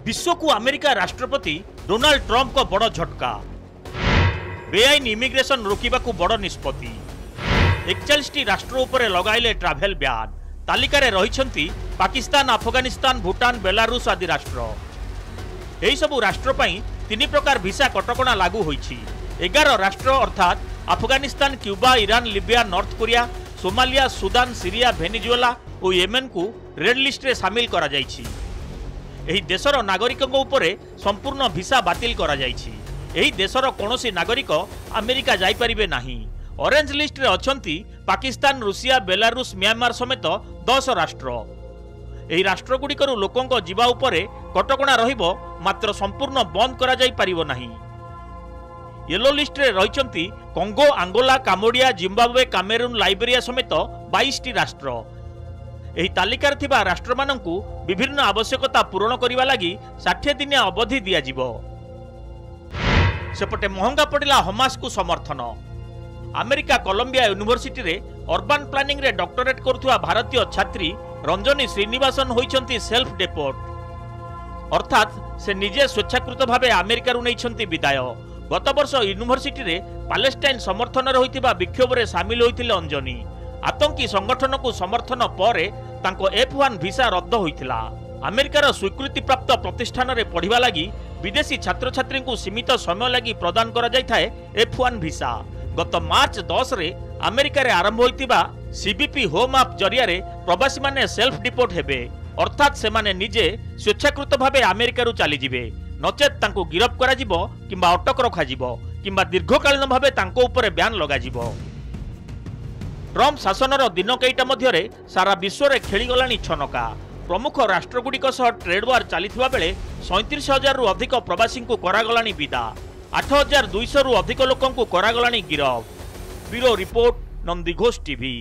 विश्व को अमेरिका राष्ट्रपति डोनाल्ड ट्रंप को बड़ झटका। बेआईन इमिग्रेशन रोकने को बड़ निष्पत्ति। 41 राष्ट्र उपरे लगाइले ट्राभेल ब्यान। तालिकार रही पाकिस्तान, अफगानिस्तान, भूटान, बेलारूस आदि राष्ट्र। यही सबु राष्ट्र पई 3 प्रकार भिसा कटकणा लागू होईछि। 11 राष्ट्र अर्थात Afghanistan, Cuba, Iran, Libya, north Korea, Somalia, Sudan, Syria, Venezuela और येमेन को रेड लिस्ट रे शामिल करा जाईछि। एही देशर नागरिकଙ୍କ उपरे संपूर्ण भिसा बातिल करा जाईछि। एही देशर कोनोसी नागरिक अमेरिका जाई परिबे नाही। ऑरेंज लिस्ट रे अछंती पाकिस्तान, रूसिया, बेलारूस, म्यांमार समेत 10 राष्ट्र। एही राष्ट्र गुड़िकर लोकंक जीवा उपरे कटकणा रहिबो, मात्र संपूर्ण बंद करा जाई परिबो नाही। येलो लिस्ट रे रहिचंती कंगो, Angola, Cambodia, Zimbabwe, Cameroon, Liberia समेत 22 राष्ट्र। एही तालिकार थिबा राष्ट्र माननकु विभिन्न आवश्यकता पूरण करिवा लागि 60 दिनिया अवधि दिया जिवो। सेपटे महंगा पड़िला हमास को समर्थन। अमेरिका कोलंबिया यूनिवर्सिटी रे अर्बन प्लानिंग रे डॉक्टरेट करुवा भारतीय छात्री रंजनी श्रीनिवासन होइचंती सेल्फ डेपोर्ट, अर्थात से निजे स्वेच्छाकृत भावे अमेरिका रु नैछंती विदाय। गत वर्ष यूनिवर्सिटी रे पालेस्टाइन समर्थन रहितिबा विक्षोभ रे शामिल होइतिले अंजनी। आतंकी संगठन को समर्थन परे तांको F1 भिसा रद्द होइतिला। अमेरिकार स्वीकृति प्राप्त प्रतिष्ठान रे पढ़िबा लागि विदेशी छात्र छात्री को सीमित समय लगी प्रदान करा जाय थाए F1 भिसा। गत मार्च 10 रे अमेरिका रे आरंभ होइतिबा CBP होम आप जरिया रे प्रवासी माने सेल्फ डिपोर्ट हेबे, अर्थात से माने निजे स्वेच्छाकृत भावे अमेरिका रु चली जिवे। नचेत तांको गिरफ करा जिवो किंबा अटक रखा जिवो किंबा दीर्घकालीन भावे तांको उपरे ब्यान लगा जिवो। ट्रंप शासनर दिन कईटा मध्यरे सारा विश्व रे खेली गलानी छनका। प्रमुख राष्ट्रगुड़िक सह ट्रेड वार चलिथिबा बेले 37,000 रु अधिक प्रवासी को करागलानी विदा। 8,200 रु अधिक लोकंकु करागलानी गिरफ। Bureau report, Nandighosh TV.